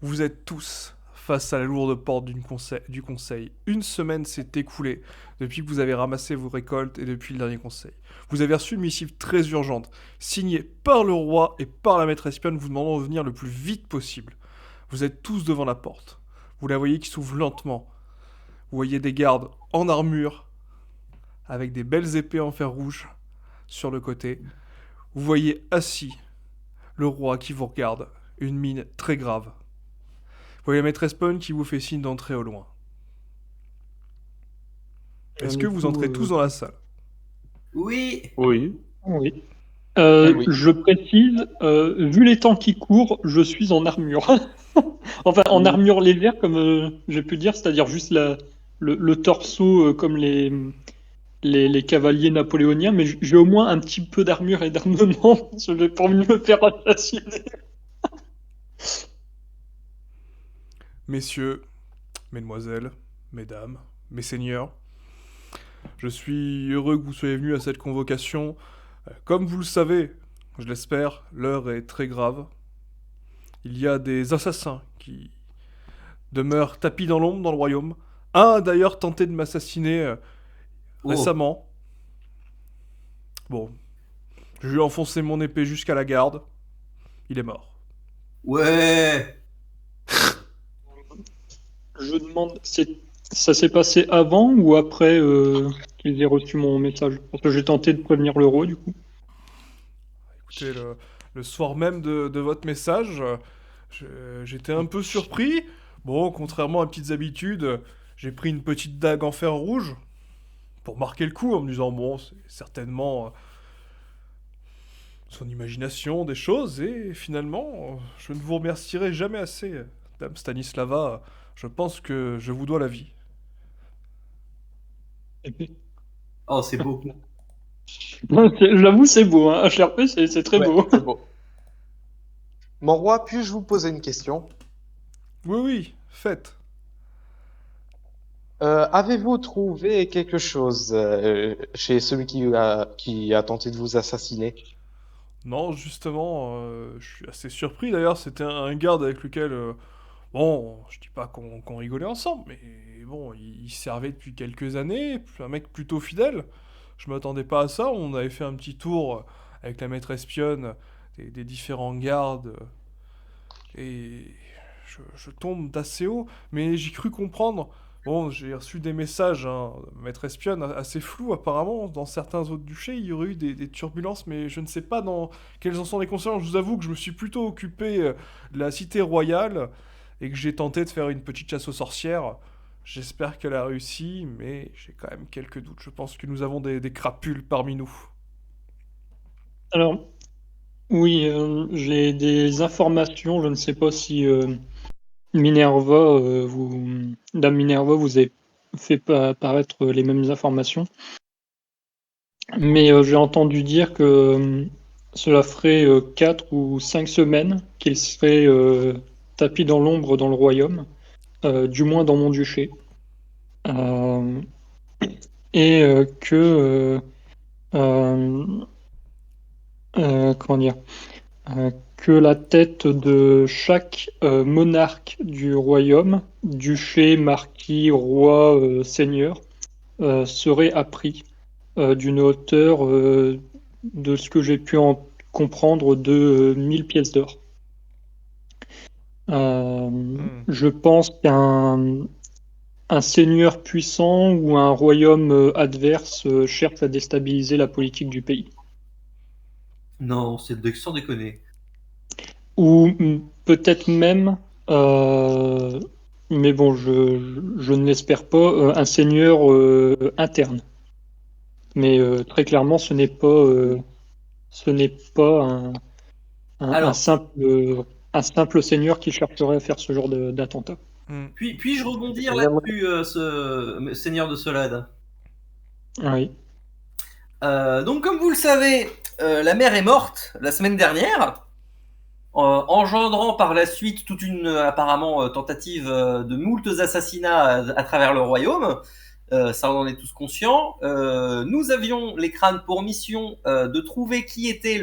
Vous êtes tous face à la lourde porte du conseil. Une semaine s'est écoulée depuis que vous avez ramassé vos récoltes et depuis le dernier conseil. Vous avez reçu une missive très urgente, signée par le roi et par la maîtresse espionne, vous demandant de venir le plus vite possible. Vous êtes tous devant la porte. Vous la voyez qui s'ouvre lentement. Vous voyez des gardes en armure, avec des belles épées en fer rouge sur le côté. Vous voyez assis le roi qui vous regarde, une mine très grave. Vous voyez la maîtresse Pawn qui vous fait signe d'entrer au loin. Est-ce que Du vous coup, entrez tous dans la salle? Oui. Oui. oui. Oui. Je précise, vu les temps qui courent, je suis en armure. Enfin, en armure légère, comme j'ai pu dire, c'est-à-dire juste le torso, comme les cavaliers napoléoniens, mais j'ai au moins un petit peu d'armure et d'armement parce que j'ai pas envie de me faire assassiner. Messieurs, mesdemoiselles, mesdames, mes seigneurs, je suis heureux que vous soyez venus à cette convocation. Comme vous le savez, je l'espère, l'heure est très grave. Il y a des assassins qui demeurent tapis dans l'ombre dans le royaume. Un a d'ailleurs tenté de m'assassiner Oh. récemment. Bon, je lui ai enfoncé mon épée jusqu'à la garde. Il est mort. Ouais. Je demande, ça s'est passé avant ou après qu'ils aient reçu mon message? Parce que j'ai tenté de prévenir le roi, du coup. Écoutez, le soir même de votre message, j'étais un peu surpris. Bon, contrairement à mes petites habitudes, j'ai pris une petite dague en fer rouge pour marquer le coup en me disant, bon, c'est certainement son imagination des choses, et finalement, je ne vous remercierai jamais assez, Dame Stanislava. Je pense que je vous dois la vie. Oh, c'est beau. J'avoue, c'est beau, hein. HRP, c'est très Ouais, beau. c'est bon. Mon roi, puis-je vous poser une question? Oui, oui, faites. Avez-vous trouvé quelque chose chez celui qui a tenté de vous assassiner? Non, justement, je suis assez surpris d'ailleurs, c'était un garde avec lequel bon, je dis pas qu'on rigolait ensemble, mais bon, il servait depuis quelques années, un mec plutôt fidèle. Je m'attendais pas à ça, on avait fait un petit tour avec la maîtresse espionne des différents gardes, et je tombe d'assez haut, mais j'ai cru comprendre. Bon, j'ai reçu des messages, hein, maître espionne, assez flous apparemment. Dans certains autres duchés, il y aurait eu des turbulences, mais je ne sais pas dans quelles en sont les conséquences. Je vous avoue que je me suis plutôt occupé de la cité royale et que j'ai tenté de faire une petite chasse aux sorcières. J'espère qu'elle a réussi, mais j'ai quand même quelques doutes. Je pense que nous avons des crapules parmi nous. Alors, oui, j'ai des informations. Je ne sais pas si Minerva, Dame Minerva, vous avez fait apparaître les mêmes informations. Mais j'ai entendu dire que cela ferait 4 ou 5 semaines qu'il serait tapis dans l'ombre dans le royaume, du moins dans mon duché. Euh, et que euh, comment dire, que la tête de chaque monarque du royaume, duché, marquis, roi, seigneur, serait appris d'une hauteur, de ce que j'ai pu en comprendre, de 1000 pièces d'or. Hmm. Je pense qu'un un seigneur puissant ou un royaume adverse cherche à déstabiliser la politique du pays. Non, sans déconner. Ou peut-être même, euh, mais bon, je ne l'espère pas, un seigneur interne. Mais très clairement, ce n'est pas un Alors, un simple seigneur qui chercherait à faire ce genre d'attentat. Hmm. puis-je rebondir J'aimerais. là-dessus, ce seigneur de Solade? Oui. Donc, comme vous le savez, la mère est morte la semaine dernière, engendrant par la suite toute une apparemment tentative de moultes assassinats à travers le royaume. Ça, on en est tous conscients. Nous avions les crânes pour mission de trouver qui était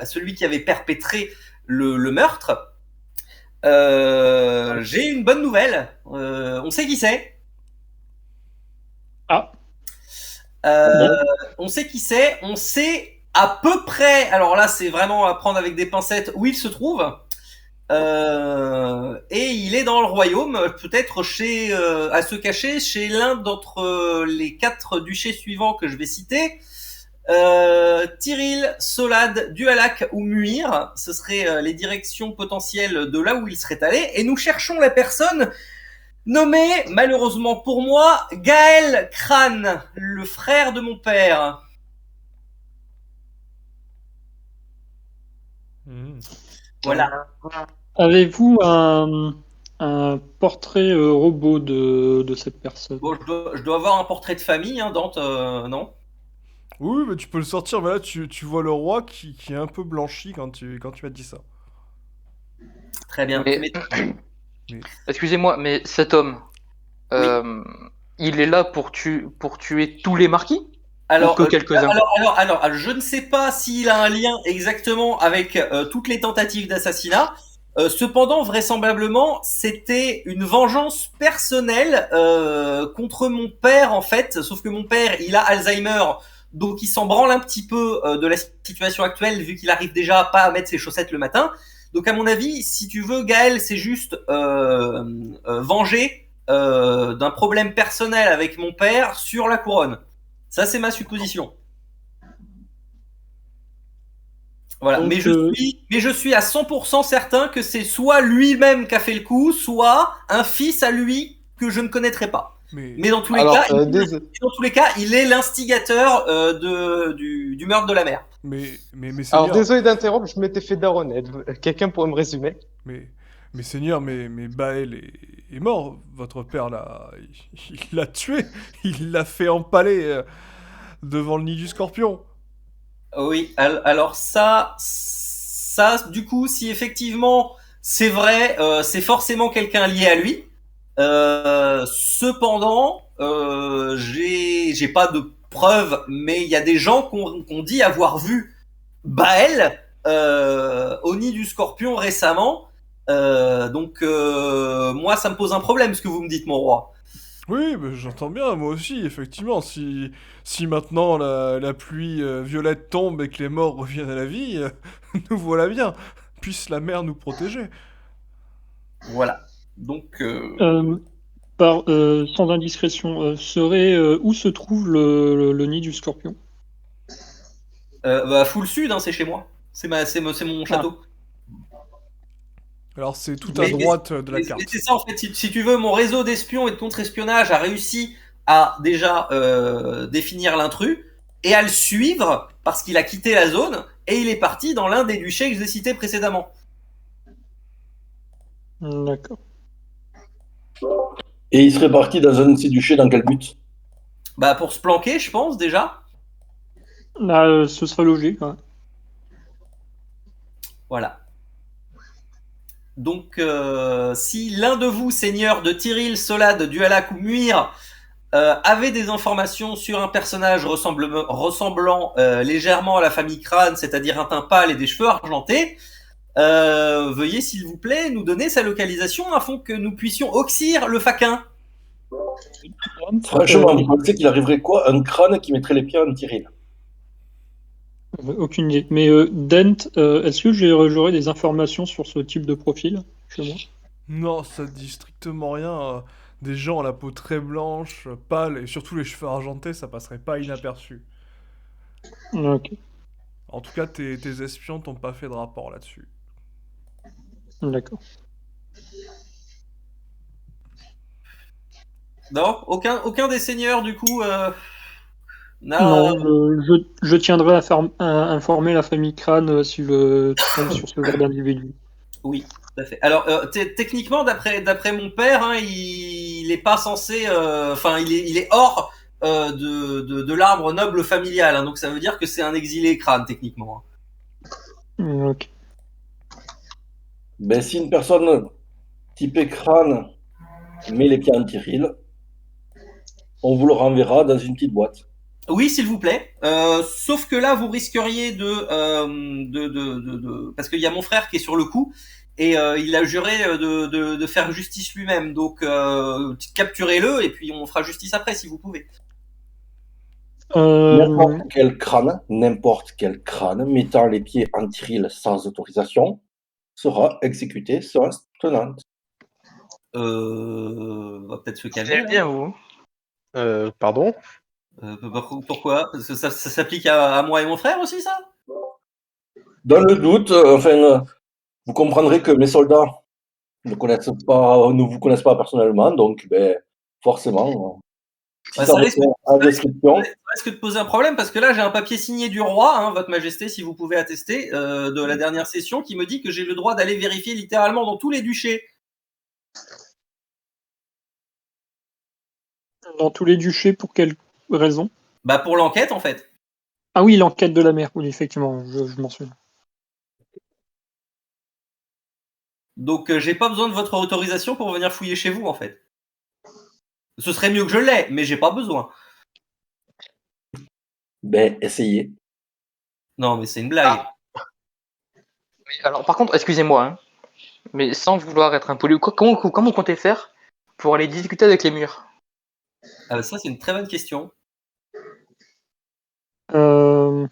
celui qui avait perpétré le meurtre. J'ai une bonne nouvelle. On sait qui c'est. Ah, Euh, on sait qui c'est. On sait à peu près. Alors là, c'est vraiment à prendre avec des pincettes où il se trouve. Et il est dans le royaume, peut-être à se cacher chez l'un d'entre les 4 duchés suivants que je vais citer. Tyril, Solad, Dualak ou Muir, ce seraient les directions potentielles de là où il serait allé. Et nous cherchons la personne nommée, malheureusement pour moi, Gaël Crane, le frère de mon père. Voilà. avez-vous un portrait robot de cette personne? Bon, je dois avoir un portrait de famille, hein, Dante, non? Oui, mais tu peux le sortir, mais là, tu vois le roi qui est un peu blanchi quand tu m'as dit ça. Très bien. Mais- Mais- Excusez-moi, mais cet homme, il est là pour tuer tous les marquis? Alors, Ou que quelques-uns? alors, je ne sais pas s'il a un lien exactement avec toutes les tentatives d'assassinat. Cependant, vraisemblablement, c'était une vengeance personnelle contre mon père, en fait. Sauf que mon père, il a Alzheimer, donc il s'en branle un petit peu de la situation actuelle, vu qu'il arrive déjà pas à mettre ses chaussettes le matin. Donc, à mon avis, si tu veux, Gaël, c'est juste venger d'un problème personnel avec mon père sur la couronne. Ça, c'est ma supposition. Voilà. Donc, Mais je suis à 100% certain que c'est soit lui-même qui a fait le coup, soit un fils à lui que je ne connaîtrais pas. Mais dans tous les Alors, cas, il est l'instigateur du meurtre de la mère. Mais Alors, Seigneur, désolé d'interrompre, je m'étais fait daronner. Quelqu'un pourrait me résumer? mais Seigneur, mais Baël est mort. Votre père il l'a tué. Il l'a fait empaler devant le nid du scorpion. Oui, alors ça, du coup, si effectivement c'est vrai, c'est forcément quelqu'un lié à lui. Cependant, j'ai pas de preuves, mais il y a des gens qu'on dit avoir vu Baël au nid du scorpion récemment. Donc moi, ça me pose un problème ce que vous me dites, mon roi. Oui, mais j'entends bien, moi aussi, effectivement. Si maintenant la pluie violette tombe et que les morts reviennent à la vie, nous voilà bien. Puisse la mer nous protéger. Voilà. Donc Sans indiscrétion, où se trouve le nid du scorpion? full sud, hein, c'est chez moi. C'est mon château. Alors c'est tout à droite de la carte. Mais c'est ça en fait, si tu veux, mon réseau d'espions et de contre-espionnage a réussi à déjà définir l'intrus et à le suivre parce qu'il a quitté la zone et il est parti dans l'un des duchés que je vous ai cités précédemment. D'accord. Et il serait parti dans un de ces duchés dans quel but? Bah pour se planquer, je pense déjà. Là, ce serait logique. Ouais. Voilà. Donc, si l'un de vous, seigneur de Tyril, Solad, Dualak ou Muir, avait des informations sur un personnage ressemblant légèrement à la famille Crane, c'est-à-dire un teint pâle et des cheveux argentés, veuillez s'il vous plaît nous donner sa localisation afin que nous puissions oxyre le faquin. Franchement, vous pensez qu'il arriverait quoi? Un crâne qui mettrait les pieds en Tyril? Aucune idée. Mais Dent, est-ce que j'aurais des informations sur ce type de profil chez moi? Non, ça dit strictement rien. Des gens à la peau très blanche, pâle et surtout les cheveux argentés, ça passerait pas inaperçu. Ok, En tout cas, tes espions t'ont pas fait de rapport là-dessus. d'accord. Non, aucun des seigneurs du coup. Non, je tiendrai à informer la famille Crane si je tombe sur ce genre d'individu. Oui, tout à fait. Alors, techniquement, d'après mon père, hein, il est pas censé. Enfin, il est hors de l'arbre noble familial. Hein, donc, ça veut dire que c'est un exilé crâne, techniquement. Ok. Ben, si une personne typée crâne met les pieds en Tyril, on vous le renverra dans une petite boîte. Oui, s'il vous plaît. Sauf que là, vous risqueriez parce qu'il y a mon frère qui est sur le coup et il a juré de faire justice lui-même. Donc capturez-le et puis on fera justice après si vous pouvez. N'importe quel crâne mettant les pieds en Tyril sans autorisation sera exécuté sur tenante. On va peut-être se Vous calmer. allez bien, vous? Pardon? Pourquoi? Parce que ça s'applique à moi et mon frère aussi, ça? Dans le doute, vous comprendrez que mes soldats ne vous connaissent pas personnellement, donc forcément, si ça répond à la description. Ça risque de poser un problème parce que là j'ai un papier signé du roi, hein, Votre Majesté, si vous pouvez attester, de la dernière session, qui me dit que j'ai le droit d'aller vérifier littéralement dans tous les duchés. Dans tous les duchés, pour quelle raison? Bah pour l'enquête en fait. Ah oui, l'enquête de la mer, oui, effectivement, je m'en souviens. Donc j'ai pas besoin de votre autorisation pour venir fouiller chez vous en fait. Ce serait mieux que je l'aie, mais j'ai pas besoin. Essayez. Non, mais c'est une blague. Mais alors, par contre, excusez-moi, hein, mais sans vouloir être impoli, comment vous comptez faire pour aller discuter avec les murs? Ça, c'est une très bonne question. À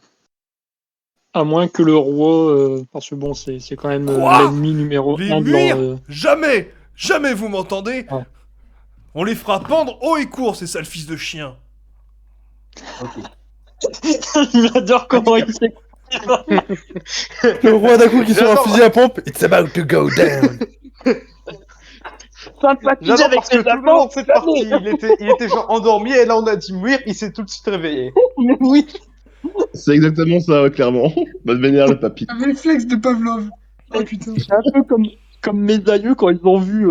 moins que le roi, parce que bon, c'est quand même l'ennemi numéro Les 1 murs Jamais Jamais vous m'entendez Ah. On les fera pendre haut et court, ces sales fils de chiens. Ok. J'adore comment il s'est... Le roi d'un coup qui sort un fusil à pompe. It's about to go down. J'adore parce que tout le long de cette partie, il était genre endormi et là on a dit mourir, il s'est tout de suite réveillé. Oui. C'est exactement ça, ouais, clairement. Va devenir le papy. Un réflexe de Pavlov. Oh putain. C'est un peu comme mes aïeux quand ils ont vu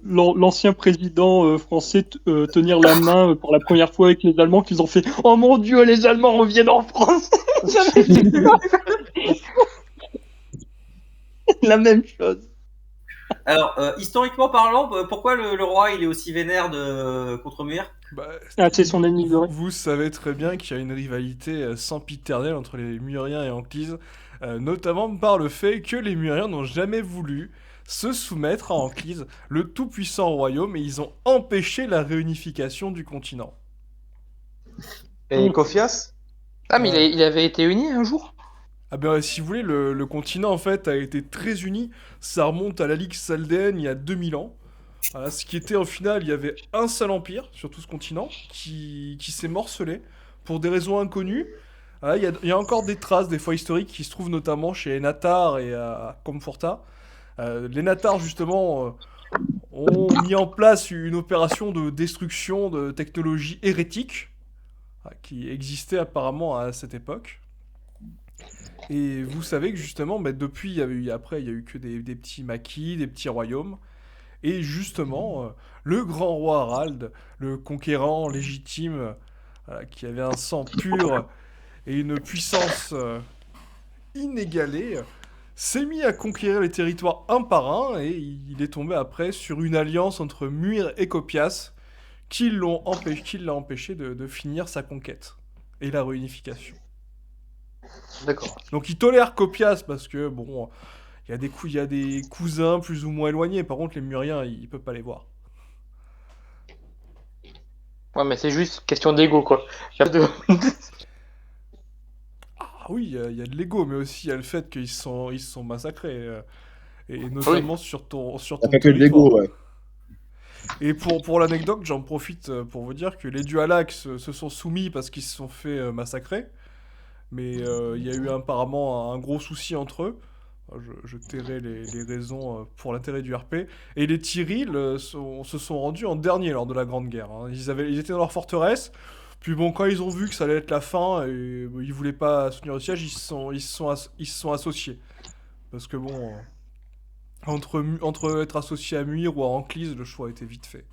l'ancien président français tenir la main pour la première fois avec les Allemands, qu'ils ont fait « Oh mon Dieu, les Allemands reviennent en France !» La même chose. Alors, historiquement parlant, pourquoi le roi il est aussi vénère contre Muir? C'est son ennemi de Vous savez très bien qu'il y a une rivalité sempiternelle entre les Muriens et Anclise, notamment par le fait que les Muriens n'ont jamais voulu se soumettre à Anclise, le tout-puissant royaume, et ils ont empêché la réunification du continent. Et Kofias? Ah, mais il avait été uni un jour? Ah ben si vous voulez, le continent en fait a été très uni, ça remonte à la Ligue Saldéenne il y a 2000 ans. Voilà, ce qui était au final, il y avait un seul empire sur tout ce continent qui s'est morcelé pour des raisons inconnues. Voilà, il y a encore des traces, des fois historiques, qui se trouvent notamment chez Natar et à Comforta. Les Natar justement ont mis en place une opération de destruction de technologies hérétiques qui existait apparemment à cette époque. Et vous savez que justement, depuis, il y a eu que des petits maquis, des petits royaumes. Et justement, le grand roi Harald, le conquérant légitime, qui avait un sang pur et une puissance inégalée, s'est mis à conquérir les territoires un par un, et il est tombé après sur une alliance entre Muir et Copias, qui l'a empêché de finir sa conquête et la réunification. D'accord. Donc il tolère Copias parce que, bon, il y a des cousins plus ou moins éloignés. Par contre, les Muriens, il peut pas les voir. Ouais, mais c'est juste question d'ego, quoi. Ah oui, il y a de l'ego, mais aussi il y a le fait qu'ils se sont massacrés. Et notamment sur ton Pas que de l'ego, ouais. Et pour l'anecdote, j'en profite pour vous dire que les Dualax se sont soumis parce qu'ils se sont fait massacrer. Mais il y a eu apparemment un gros souci entre eux. Je tairai les raisons pour l'intérêt du RP. Et les Tyril se sont rendus en dernier lors de la Grande Guerre. Hein. Ils étaient dans leur forteresse. Puis bon, quand ils ont vu que ça allait être la fin, et ils voulaient pas soutenir le siège, ils se sont associés. Parce que bon, entre être associé à Muir ou à Anclise, le choix était vite fait.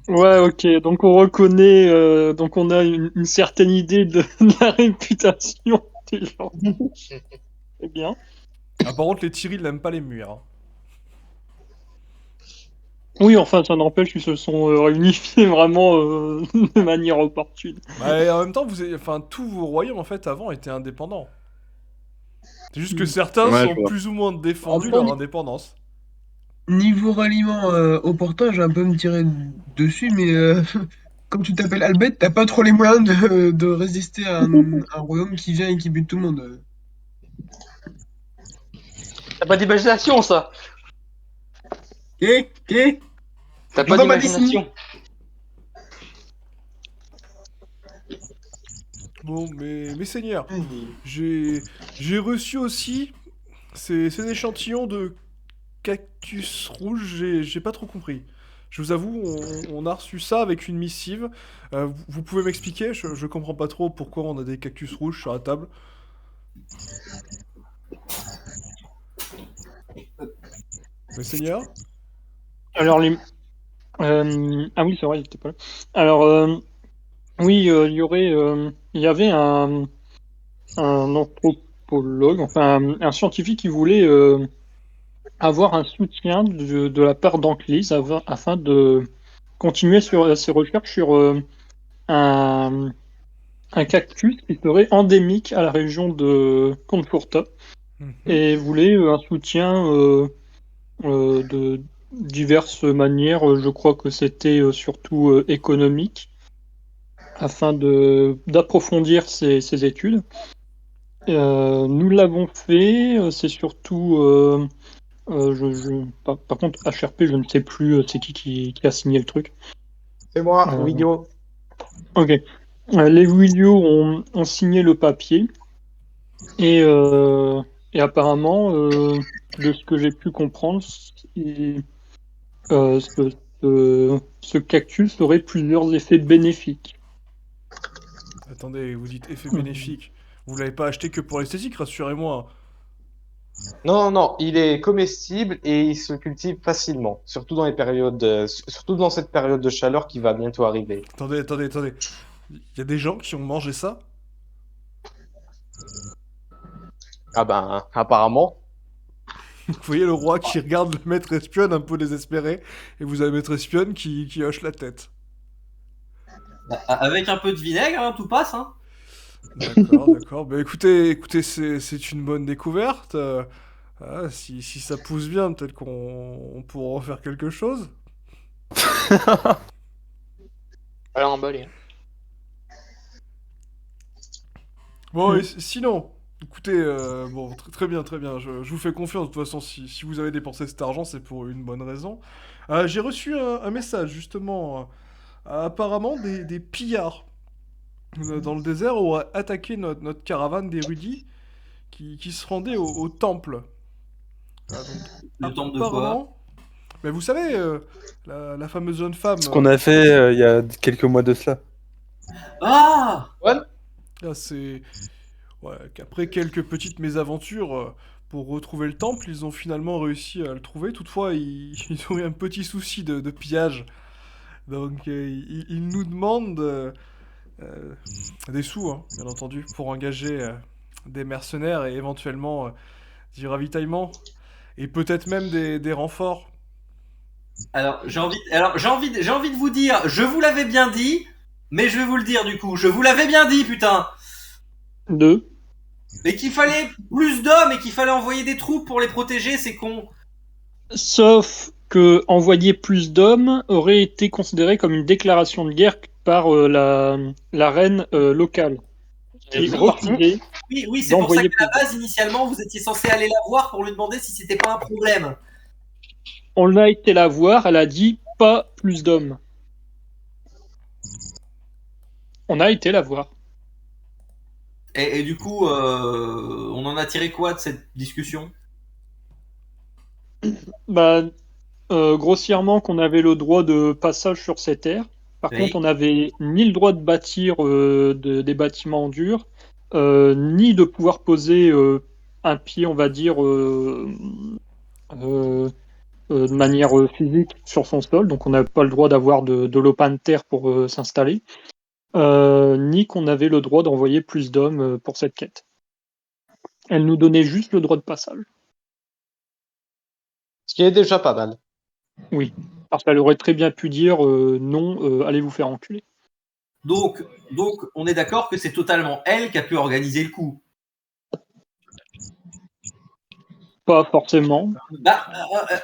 Ouais, ok, donc on reconnaît, donc on a une certaine idée de la réputation des gens. C'est bien. Ah, par contre, les Tyril n'aiment pas les Muirs. Hein. Oui, enfin, ça n'empêche qu'ils se sont réunifiés vraiment de manière opportune. Et en même temps, tous vos royaumes en fait avant étaient indépendants. C'est juste que certains Ouais, sont je vois. plus ou moins défendus Enfin, leur indépendance. Niveau ralliement opportun, je vais un peu me tirer dessus, mais comme tu t'appelles Albert, t'as pas trop les moyens de résister à un royaume qui vient et qui bute tout le monde. T'as pas d'imagination, ça. Et T'as je pas m'en bats d'ici. d'imagination. Bon, mes seigneurs, j'ai reçu aussi ces échantillons de cactus rouge, j'ai pas trop compris. Je vous avoue, on a reçu ça avec une missive. Vous pouvez m'expliquer? Je comprends pas trop pourquoi on a des cactus rouges sur la table. Mes seigneurs? Alors, ah oui, c'est vrai, il était pas là. Alors, oui, il y avait un anthropologue, enfin un scientifique qui voulait avoir un soutien de la part d'Anklise afin de continuer sur ses recherches sur un, un cactus qui serait endémique à la région de Conforta Mhm. et voulait un soutien de diverses manières. Je crois que c'était surtout économique afin d'approfondir ses études. Nous l'avons fait, c'est surtout par contre, HRP, je ne sais plus c'est qui a signé le truc. C'est moi, Euh, Widio. Ok. Les Willios ont signé le papier et apparemment, de ce que j'ai pu comprendre, euh, ce, ce cactus aurait plusieurs effets bénéfiques. Attendez, vous dites effet bénéfique. Vous l'avez pas acheté que pour l'esthétique, rassurez-moi. Non, non, non, il est comestible et il se cultive facilement, surtout dans les périodes, surtout dans cette période de chaleur qui va bientôt arriver. Attendez. Il y a des gens qui ont mangé ça? Ah ben, apparemment. Vous voyez le roi qui regarde le maître espionne un peu désespéré, et vous avez le maître espionne qui hoche la tête. Avec un peu de vinaigre, hein, tout passe. Hein. D'accord. Bah écoutez, c'est une bonne découverte. Si ça pousse bien, peut-être qu'on pourra en faire quelque chose. Alors emballé. Bon, et sinon, écoutez, bon, très bien. Je vous fais confiance. De toute façon, si vous avez dépensé cet argent, c'est pour une bonne raison. J'ai reçu un message, justement. Apparemment, des pillards dans le désert auraient attaqué notre caravane d'érudits qui se rendait au temple. Donc, Le temple de quoi? apparemment, mais vous savez, la fameuse jeune femme, Ce qu'on a fait il y a quelques mois de cela. Ah! c'est ouais, qu'après quelques petites mésaventures, pour retrouver le temple, ils ont finalement réussi à le trouver. Toutefois, ils ont eu un petit souci de pillage. Donc, ils nous demandent euh, des sous, hein, bien entendu, pour engager des mercenaires et éventuellement du ravitaillement. Et peut-être même des renforts. Alors, j'ai envie de vous dire, je vous l'avais bien dit, mais je vais vous le dire du coup, je vous l'avais bien dit, putain! Deux. Mais qu'il fallait plus d'hommes et qu'il fallait envoyer des troupes pour les protéger, c'est con. Sauf que envoyer plus d'hommes aurait été considéré comme une déclaration de guerre par la reine locale. Qui refusait Oui, c'est pour ça d'envoyer qu'à la plus base, initialement, vous étiez censé aller la voir pour lui demander si c'était pas un problème. On l'a été la voir, elle a dit pas plus d'hommes. On a été la voir. Et du coup, on en a tiré quoi de cette discussion? Bah, grossièrement qu'on avait le droit de passage sur ces terres. Par Oui. contre, on n'avait ni le droit de bâtir des bâtiments en dur, ni de pouvoir poser un pied, on va dire, de manière physique sur son sol. Donc on n'avait pas le droit d'avoir de l'open de terre pour s'installer, ni qu'on avait le droit d'envoyer plus d'hommes pour cette quête. Elle nous donnait juste le droit de passage. Ce qui est déjà pas mal. Oui, parce qu'elle aurait très bien pu dire non, allez vous faire enculer. Donc, on est d'accord que c'est totalement elle qui a pu organiser le coup. Pas forcément.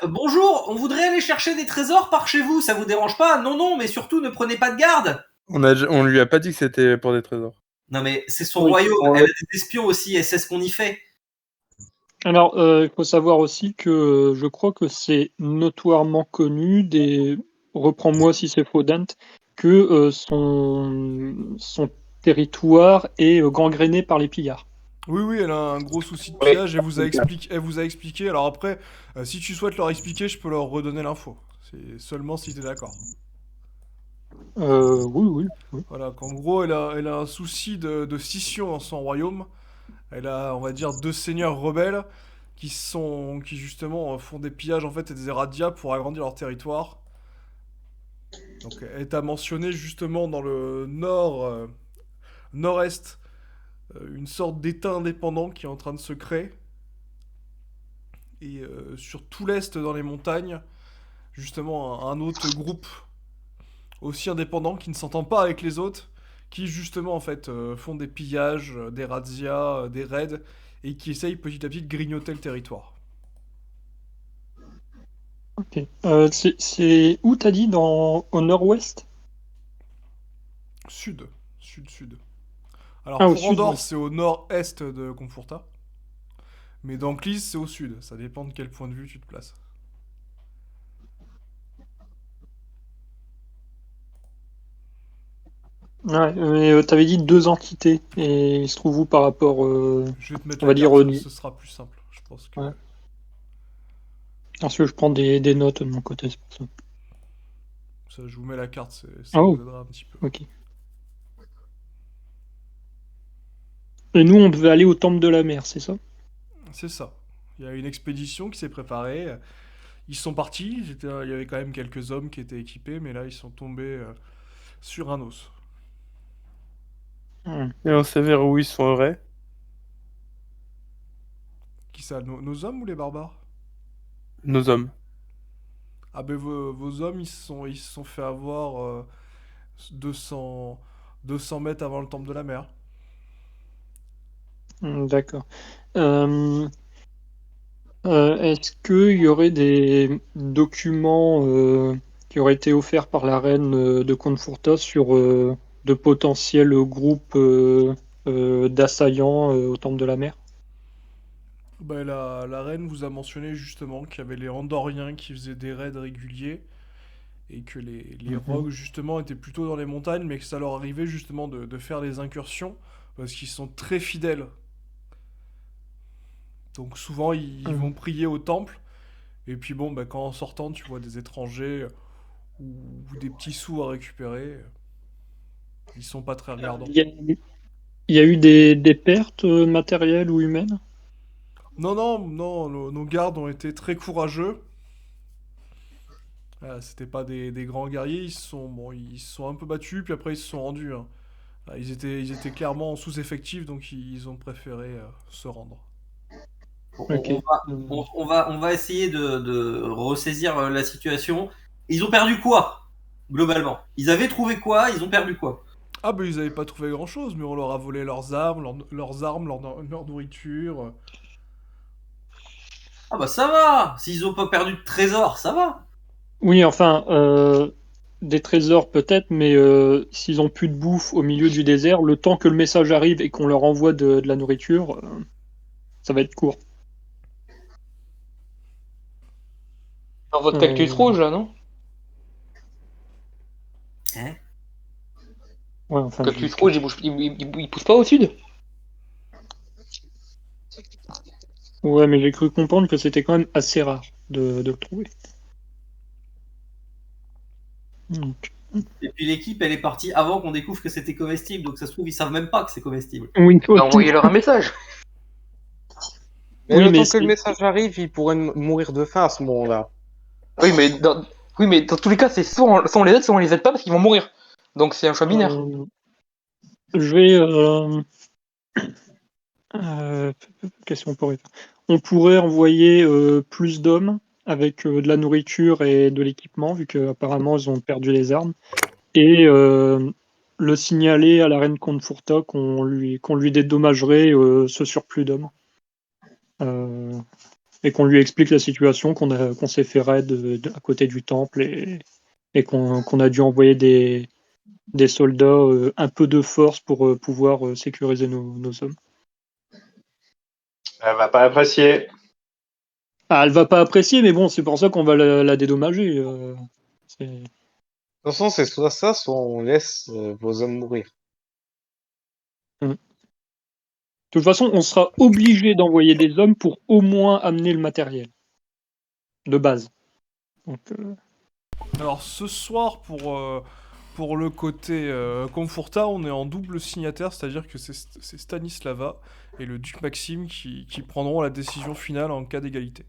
Bonjour, on voudrait aller chercher des trésors par chez vous, ça vous dérange pas? Non, non, mais surtout ne prenez pas de garde. On lui a pas dit que c'était pour des trésors. Non, mais c'est son Oui. royaume, elle a des espions aussi, et c'est ce qu'on y fait. Alors, il faut savoir aussi que je crois que c'est notoirement connu, reprends-moi si c'est faux, Dante, que son territoire est gangréné par les pillards. Oui, elle a un gros souci de Oui. pillage, elle vous a expliqué. Alors après, si tu souhaites leur expliquer, je peux leur redonner l'info. C'est seulement si t'es d'accord. Oui. Voilà, qu'en gros, elle a un souci de scission dans son royaume. Elle a, on va dire, 2 seigneurs rebelles qui justement font des pillages en fait et des razzias pour agrandir leur territoire. Donc, elle t'a mentionné justement dans le nord-est une sorte d'état indépendant qui est en train de se créer. Et sur tout l'est dans les montagnes, justement un autre groupe aussi indépendant qui ne s'entend pas avec les autres, qui justement en fait font des pillages, des razzias, des raids, et qui essayent petit à petit de grignoter le territoire. Ok. C'est où t'as dit au nord-ouest? Sud. Alors Ah, au pour sud, Andorre, ouais. c'est au nord-est de Conforta, mais d'Anclis, c'est au sud. Ça dépend de quel point de vue tu te places. Ouais, mais t'avais dit 2 entités, et ils se trouvent où par rapport, Je vais te mettre on la va dire, carte, ce sera plus simple. Je pense que Ouais. Parce que je prends des notes de mon côté, c'est pour ça. ça, je vous mets la carte, ça Ah, vous oh, aidera un petit peu. ok. Et nous, on devait aller au Temple de la Mer, c'est ça? C'est ça. Il y a une expédition qui s'est préparée. Ils sont partis. Il y avait quand même quelques hommes qui étaient équipés, mais là, ils sont tombés sur un os. Et on sait vers où ils sont heureux. Qui ça, nos hommes ou les barbares? Nos hommes. Ah ben vos hommes, ils se sont fait avoir 200, 200 mètres avant le temple de la mer. D'accord. Euh, Est-ce qu'il y aurait des documents qui auraient été offerts par la reine de Conforta sur de potentiels groupes d'assaillants au Temple de la Mer? Ben, la reine vous a mentionné justement qu'il y avait les Andoriens qui faisaient des raids réguliers et que les Mhm. rogues justement étaient plutôt dans les montagnes, mais que ça leur arrivait justement de faire des incursions parce qu'ils sont très fidèles. Donc souvent ils vont Mhm. prier au temple et puis bon, ben, quand en sortant tu vois des étrangers ou des petits sous à récupérer, ils sont pas très regardants. Il y a eu des pertes matérielles ou humaines? Non, nos gardes ont été très courageux. C'était pas des grands guerriers, ils se sont un peu battus, puis après ils se sont rendus, hein. Ils étaient clairement en sous-effectif, donc ils ont préféré se rendre. Ok. On va essayer de ressaisir la situation. Ils ont perdu quoi, globalement? Ils avaient trouvé quoi? Ils ont perdu quoi? Ah bah ils avaient pas trouvé grand-chose, mais on leur a volé leurs armes, leur nourriture. Ah bah ça va! S'ils ont pas perdu de trésor, ça va! Oui, enfin, des trésors peut-être, mais s'ils ont plus de bouffe au milieu du désert, le temps que le message arrive et qu'on leur envoie de la nourriture, ça va être court. Dans votre cactus Euh, rouge, là, non? Hein? ouais, enfin, Cactus rouge, il pousse pas au sud? ouais, mais j'ai cru comprendre que c'était quand même assez rare de le trouver. Donc, Et puis l'équipe, elle est partie avant qu'on découvre que c'était comestible, donc ça se trouve, ils savent même pas que c'est comestible. oui, Bah, envoyez-leur un message. Mais Oui, le mais temps que le message arrive, il pourrait mourir de faim à ce moment-là. Oui, mais dans tous les cas, c'est soit on les aide, soit on les aide pas parce qu'ils vont mourir. Donc c'est un choix binaire. je vais. Qu'est-ce qu'on pourrait faire? On pourrait envoyer plus d'hommes avec de la nourriture et de l'équipement, vu qu'apparemment ils ont perdu les armes, et le signaler à la reine Conforta qu'on lui dédommagerait ce surplus d'hommes. Euh, et qu'on lui explique la situation, qu'on s'est fait raid à côté du temple et qu'on a dû envoyer des soldats un peu de force pour pouvoir sécuriser nos hommes. Elle va pas apprécier. Ah, elle va pas apprécier, mais bon, c'est pour ça qu'on va la dédommager. C'est- De toute façon, c'est soit ça, soit on laisse vos hommes mourir. De toute façon, on sera obligé d'envoyer des hommes pour au moins amener le matériel de base. Donc, Alors ce soir, pour le côté Conforta, on est en double signataire, c'est-à-dire que c'est Stanislava et le duc Maxime qui prendront la décision finale en cas d'égalité.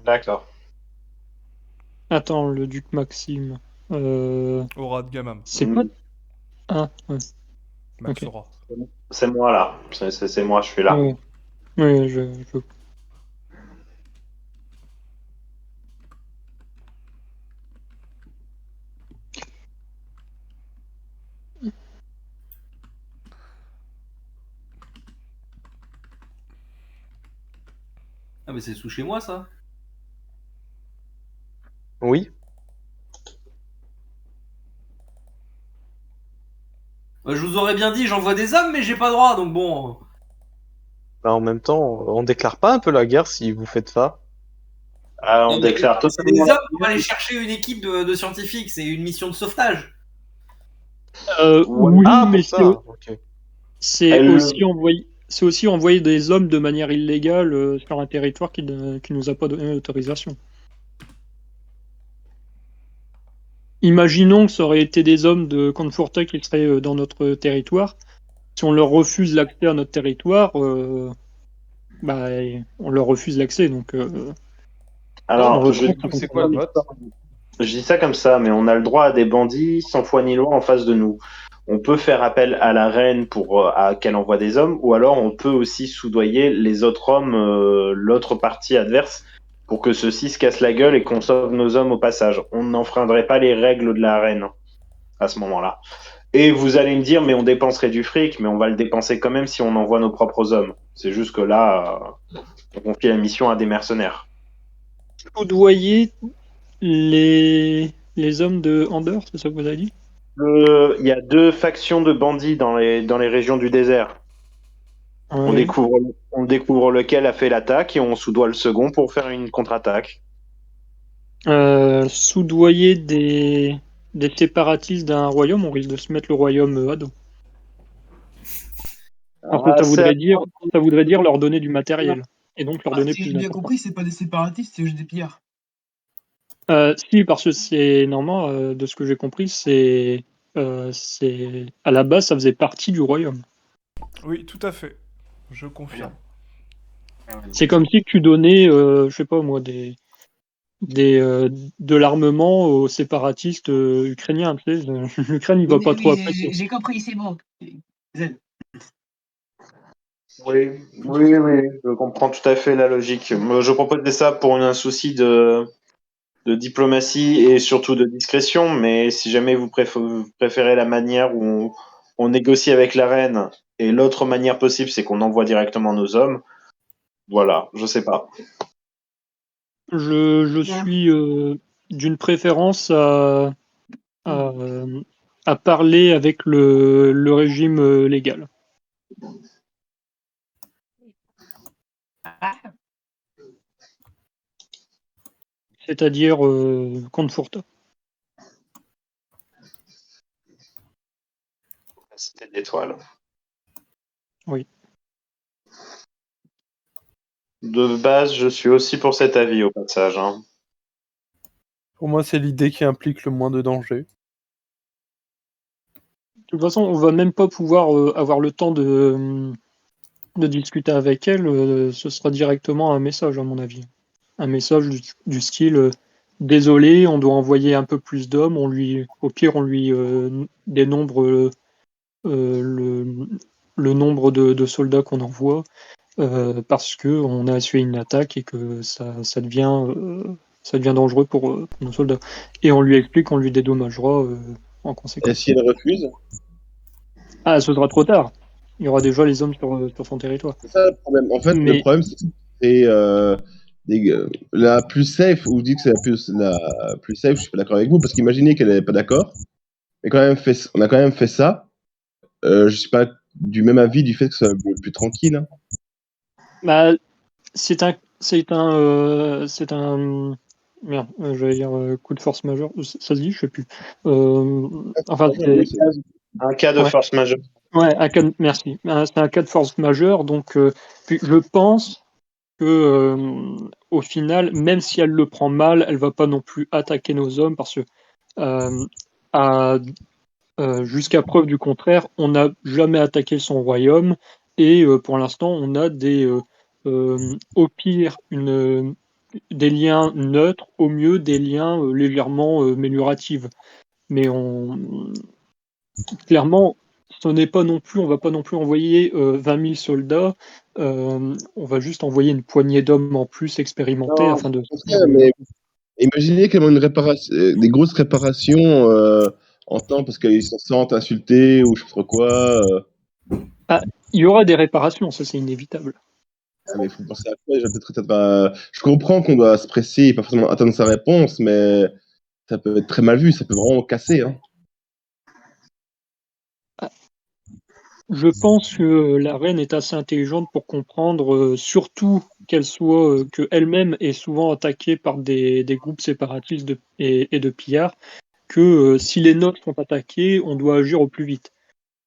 D'accord. attends, le duc Maxime. Aura de Gamam, C'est quoi? Ah, ouais. Max Ok. Aura. C'est moi là. C'est moi, je suis là. Ouais. Oui, Ah, mais c'est sous chez moi, ça. Oui. Je vous aurais bien dit, j'envoie des hommes, mais j'ai pas droit, donc bon. Bah, en même temps, on déclare pas un peu la guerre si vous faites ça? Ah, on Non, mais déclare c'est des totalement hommes pour aller chercher une équipe de scientifiques, c'est une mission de sauvetage. oui, Ah, mais pour ça. Ok. c'est aussi envoyer des hommes de manière illégale sur un territoire qui nous a pas donné l'autorisation. Imaginons que ça aurait été des hommes de Conforta qui seraient dans notre territoire. Si on leur refuse l'accès à notre territoire, bah, on leur refuse l'accès. Donc, Alors, Du coup, c'est quoi le vote? je dis ça comme ça, mais on a le droit à des bandits sans foi ni loi en face de nous. On peut faire appel à la reine pour à qu'elle envoie des hommes, ou alors on peut aussi soudoyer les autres hommes, l'autre partie adverse, pour que ceux-ci se cassent la gueule et qu'on sauve nos hommes au passage. On n'enfreindrait pas les règles de la reine à ce moment-là. Et vous allez me dire, mais on dépenserait du fric, mais on va le dépenser quand même si on envoie nos propres hommes. C'est juste que là, on confie la mission à des mercenaires. soudoyer les hommes de Andorre, c'est ça que vous avez dit? Il y a deux factions de bandits dans les régions du désert. On Ouais. découvre lequel a fait l'attaque et on soudoie le second pour faire une contre-attaque. Soudoyer des séparatistes d'un royaume, on risque de se mettre le royaume à dos. Parce que Ah, ça voudrait dire leur donner du matériel. Et donc leur donner Si plus j'ai bien d'importance. compris, c'est pas des séparatistes, c'est juste des pillards. Si, parce que c'est normalement, de ce que j'ai compris, c'est à la base, ça faisait partie du royaume. Oui, tout à fait. Je confirme. C'est comme si tu donnais, je sais pas moi, de l'armement aux séparatistes ukrainiens. Tu sais, l'Ukraine, il va pas trop apprécier. J'ai compris, c'est bon. Zen. oui, je comprends tout à fait la logique. Moi, je proposais ça pour un souci de diplomatie et surtout de discrétion, mais si jamais vous préférez la manière où on négocie avec la reine et l'autre manière possible, c'est qu'on envoie directement nos hommes, voilà, je sais pas. Je suis d'une préférence à, à parler avec le régime légal. C'est-à-dire Conforta. C'était d'étoiles. Oui. De base, je suis aussi pour cet avis au passage. Hein. Pour moi, c'est l'idée qui implique le moins de danger. De toute façon, on va même pas pouvoir avoir le temps de discuter avec elle. Ce sera directement un message, à mon avis. Un message du style désolé, on doit envoyer un peu plus d'hommes. Au pire, on lui dénombre le nombre de soldats qu'on envoie parce que on a essuyé une attaque et que ça devient dangereux pour nos soldats. Et on lui explique qu'on lui dédommagera en Et conséquence. s'il refuse? Ah, ce sera trop tard. Il y aura déjà les hommes sur son territoire. C'est ça le problème. En fait, le Mais problème, c'est que c'est la plus safe, ou vous dites que c'est la plus safe, je suis pas d'accord avec vous, parce qu'imaginez qu'elle n'est pas d'accord, mais on a quand même fait ça. Je suis pas du même avis du fait que ce soit le plus tranquille. Hein. bah, c'est un merde, j'allais dire coup de force majeure. Ça se dit, je sais plus. Enfin, Un cas de Ouais. force majeure. Ouais, merci. C'est un cas de force majeure, donc puis je pense que au final, même si elle le prend mal, elle va pas non plus attaquer nos hommes parce que à- jusqu'à preuve du contraire, on n'a jamais attaqué son royaume et pour l'instant, on a au pire des liens neutres, au mieux des liens légèrement amélioratifs. Mais clairement, on va pas non plus envoyer 20 000 soldats. On va juste envoyer une poignée d'hommes en plus expérimentés Non, afin de c'est soutenir ça, mais imaginez qu'il y a des grosses réparations en temps parce qu'ils se sentent insultés ou je sais pas trop quoi. Il y aura des réparations, ça c'est inévitable. Mais il faut penser à quoi déjà, peut-être je comprends qu'on doit se presser et pas forcément attendre sa réponse, mais ça peut être très mal vu, ça peut vraiment casser. Hein. Je pense que la reine est assez intelligente pour comprendre, surtout que elle-même est souvent attaquée par des groupes séparatistes et de pillards, que si les nôtres sont attaqués, on doit agir au plus vite.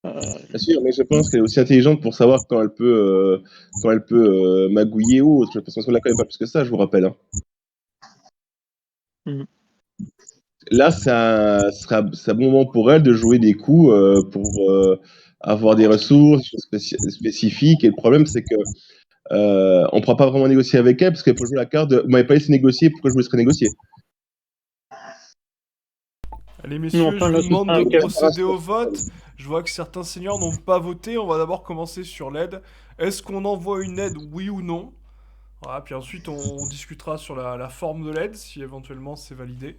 Bien sûr, mais je pense qu'elle est aussi intelligente pour savoir quand elle peut magouiller ou autre, parce qu'on l'a quand même pas plus que ça, je vous rappelle. Hein. Mhm. Là, c'est un bon moment pour elle de jouer des coups pour avoir des ressources spécifiques. Et le problème, c'est que on ne pourra pas vraiment négocier avec elle parce qu'elle peut jouer la carte de vous m'avez pas laissé négocier, pourquoi je vous laisserai négocier? Allez messieurs, enfin, je là, vous demande c'est de un procéder au vote. Je vois que certains seigneurs n'ont pas voté. On va d'abord commencer sur l'aide. Est-ce qu'on envoie une aide, oui ou non? Voilà, puis ensuite on discutera sur la forme de l'aide, si éventuellement c'est validé.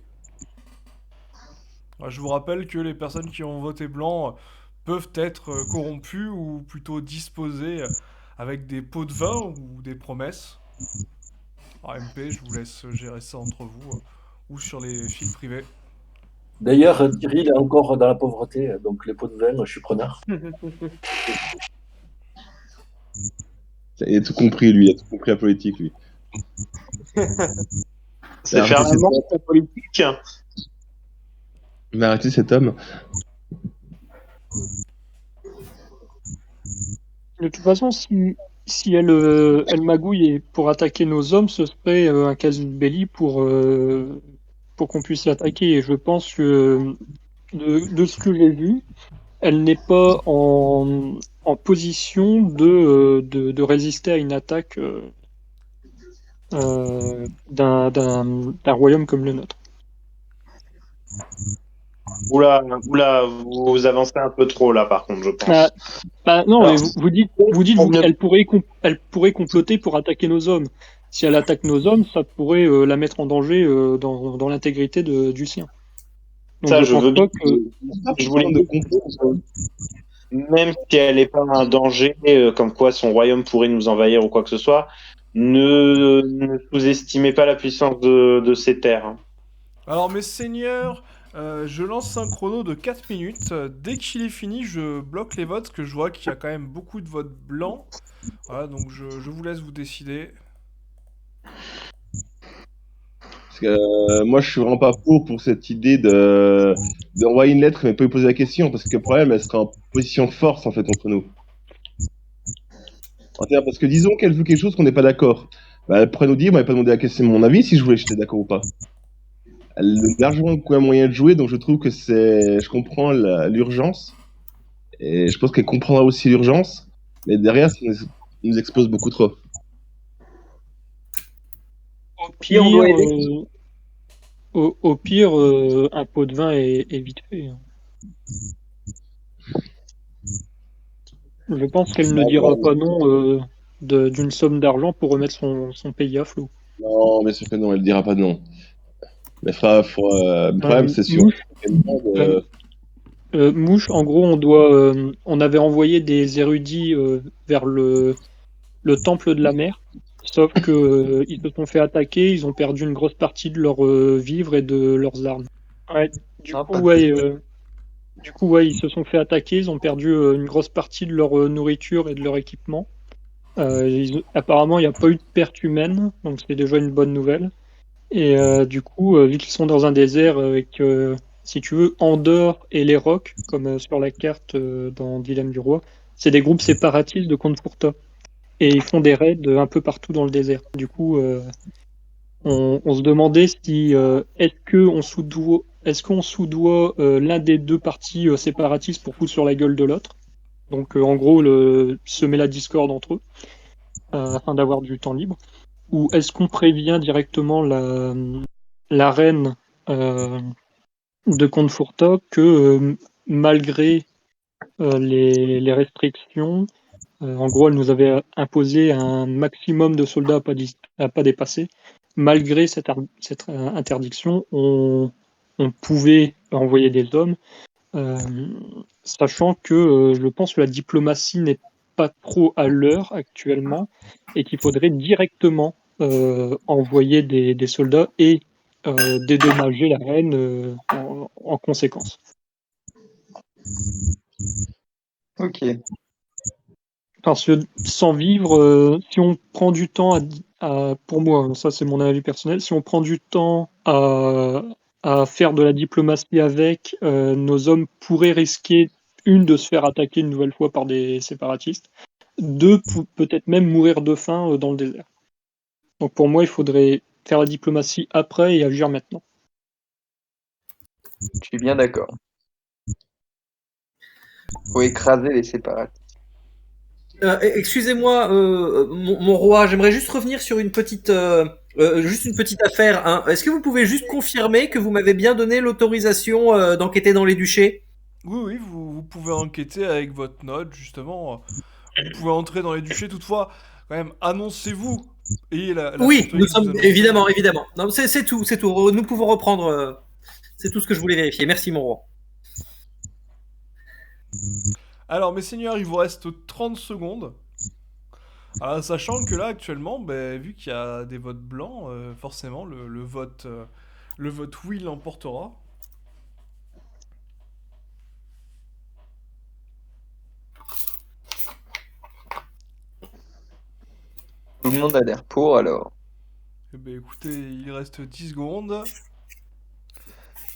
Je vous rappelle que les personnes qui ont voté blanc peuvent être corrompues ou plutôt disposées avec des pots de vin ou des promesses. Alors, MP, je vous laisse gérer ça entre vous ou sur les fils privés. D'ailleurs, Thierry, il est encore dans la pauvreté, donc les pots de vin, je suis preneur. Il a tout compris, lui, il a tout compris la politique, lui. C'est faire la manche politique. Mais arrêtez cet homme. De toute façon, si elle magouille pour attaquer nos hommes, ce serait un casus belli pour qu'on puisse l'attaquer. Et je pense que de ce que j'ai vu, elle n'est pas en position de résister à une attaque d'un royaume comme le nôtre. Oula, vous avancez un peu trop là, par contre, je pense. Non, Alors, mais vous dites elle pourrait comploter pour attaquer nos hommes. Si elle attaque nos hommes, ça pourrait la mettre en danger dans l'intégrité du sien. Donc ça, je je pense veux pas bien. que Je voulais même si elle n'est pas un danger, comme quoi son royaume pourrait nous envahir ou quoi que ce soit, ne sous-estimez pas la puissance de ces terres. Hein. Alors mes seigneurs, je lance un chrono de 4 minutes. Dès qu'il est fini, je bloque les votes, parce que je vois qu'il y a quand même beaucoup de votes blancs. Voilà, donc je vous laisse vous décider. Parce que moi, je suis vraiment pas pour cette idée d'envoyer une lettre mais pas lui poser la question, parce que le problème, elle sera en position de force en fait entre nous. Parce que disons qu'elle veut quelque chose qu'on n'est pas d'accord. Bah, elle pourrait nous dire, m'avait pas demandé à question mon avis si je voulais, j'étais d'accord ou pas. Elle a largement un moyen de jouer, donc je trouve que je comprends l'urgence, et je pense qu'elle comprendra aussi l'urgence, mais derrière, ça nous expose beaucoup trop. au pire, au pire un pot de vin est vite fait. Hein. Je pense qu'elle ne dira pas non d'une somme d'argent pour remettre son pays à flot. Non, bien sûr que non, elle dira pas non. Mais le problème, c'est sûr. Mouche, en gros, on avait envoyé des érudits vers le temple de la mer, sauf que ils se sont fait attaquer, ils ont perdu une grosse partie de leurs vivres et de leurs armes. Ouais, du coup, ouais, ils se sont fait attaquer, ils ont perdu une grosse partie de leur nourriture et de leur équipement. Apparemment, il n'y a pas eu de perte humaine, donc c'est déjà une bonne nouvelle. Et du coup, vu qu'ils sont dans un désert avec, si tu veux, Andorre et les Rocs, comme sur la carte dans Dilemme du Roi, c'est des groupes séparatistes de Conforta. Et ils font des raids un peu partout dans le désert. Du coup, on se demandait si est-ce qu'on soudoie l'un des deux partis séparatistes pour foutre sur la gueule de l'autre. Donc en gros, semer la discorde entre eux, afin d'avoir du temps libre. Ou est-ce qu'on prévient directement la reine de Conforta que malgré les restrictions, en gros, elle nous avait imposé un maximum de soldats à pas dépasser. Malgré cette interdiction, on pouvait envoyer des hommes, euh, sachant que je pense que la diplomatie n'est pas trop à l'heure actuellement et qu'il faudrait directement envoyer des soldats et dédommager la reine en conséquence. Ok. Parce que sans vivre, si on prend du temps pour moi, ça c'est mon avis personnel, si on prend du temps à faire de la diplomatie avec, nos hommes pourraient risquer, de se faire attaquer une nouvelle fois par des séparatistes, peut-être même mourir de faim dans le désert. Donc pour moi, il faudrait faire la diplomatie après et agir maintenant. Je suis bien d'accord. Faut écraser les séparatistes. Excusez-moi, mon roi, j'aimerais juste revenir sur une petite affaire. Hein. Est-ce que vous pouvez juste confirmer que vous m'avez bien donné l'autorisation d'enquêter dans les duchés? Oui, vous pouvez enquêter avec votre note, justement. Vous pouvez entrer dans les duchés, toutefois, quand même, annoncez-vous. Et la Oui, citoyenne nous que vous sommes annoncez. évidemment. Non, c'est tout. Nous pouvons reprendre. C'est tout ce que je voulais vérifier. Merci, mon roi. Alors, mes seigneurs, il vous reste 30 secondes. Alors, sachant que là, actuellement, ben, vu qu'il y a des votes blancs, forcément, le vote oui l'emportera. Tout le monde a l'air pour alors. Eh ben, écoutez, il reste 10 secondes.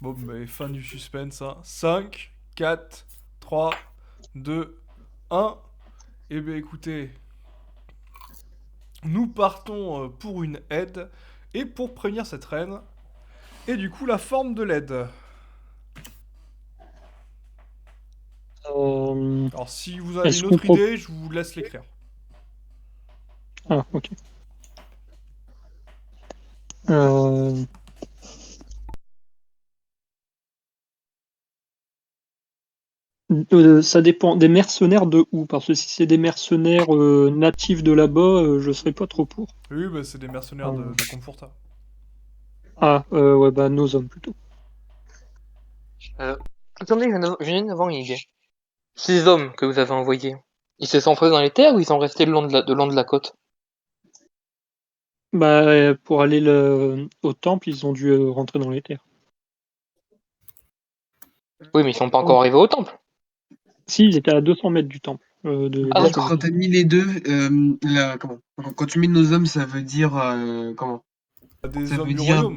Bon, ben, fin du suspense. Hein. 5, 4, 3, 2, 1. Eh bien, écoutez, nous partons pour une aide et pour prévenir cette reine. Et du coup, la forme de l'aide. Alors, si vous avez Est-ce une autre qu'on idée, je vous laisse l'écrire. Ah, ok. Ça dépend des mercenaires de où, parce que si c'est des mercenaires natifs de là-bas, je serais pas trop pour. Oui, bah, c'est des mercenaires de Conforta. Ah, ouais, bah nos hommes plutôt. Attendez, je viens d'avoir une idée. Ces hommes que vous avez envoyés, ils se sont enfoncés dans les terres ou ils sont restés le long de la côte? Bah, pour aller au temple, ils ont dû rentrer dans les terres. Oui, mais ils sont pas encore arrivés au temple. Si, ils étaient à 200 mètres du temple. Quand t'as mis les deux, quand tu mets nos hommes, ça veut dire comment? Des Ça hommes veut du dire royaume.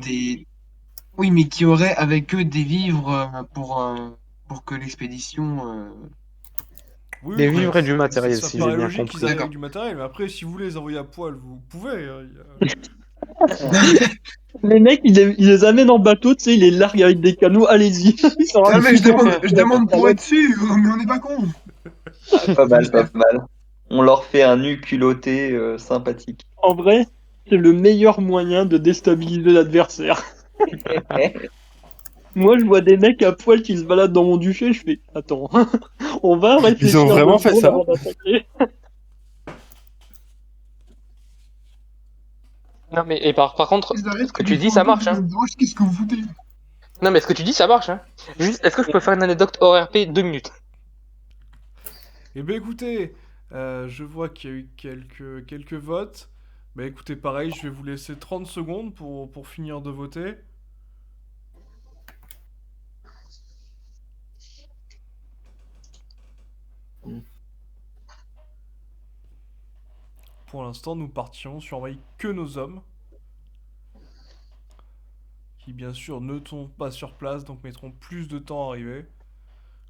Oui, mais qui auraient avec eux des vivres pour que l'expédition. Oui, Des bah, vivres et du matériel, ça si paraît j'ai bien logique qu'ils compris. arrivent D'accord. avec du matériel, mais après, si vous voulez les envoyer à poil, vous pouvez. Les mecs, ils les amènent en bateau, tu sais, ils les larguent avec des canaux, allez-y. Ah, mais je demande pour être sûr, mais on n'est pas con. Pas mal, pas mal. On leur fait un nu culotté sympathique. En vrai, c'est le meilleur moyen de déstabiliser l'adversaire. Moi, je vois des mecs à poil qui se baladent dans mon duché, je fais attends, on va réfléchir. Ils ont vraiment 2 fait secondes ça avant d'attaquer. Non, mais et par contre, Ils arrivent ce que avec tu des dis, ça fantômes marche, hein. de roche, qu'est-ce que vous foutez? Non, mais ce que tu dis, ça marche. Hein. Juste, est-ce que je peux faire une anecdote hors RP 2 minutes? Eh bien écoutez, je vois qu'il y a eu quelques votes. Bah écoutez, pareil, je vais vous laisser 30 secondes pour finir de voter. Pour l'instant, nous partirons surveiller que nos hommes, qui bien sûr ne sont pas sur place, donc mettront plus de temps à arriver.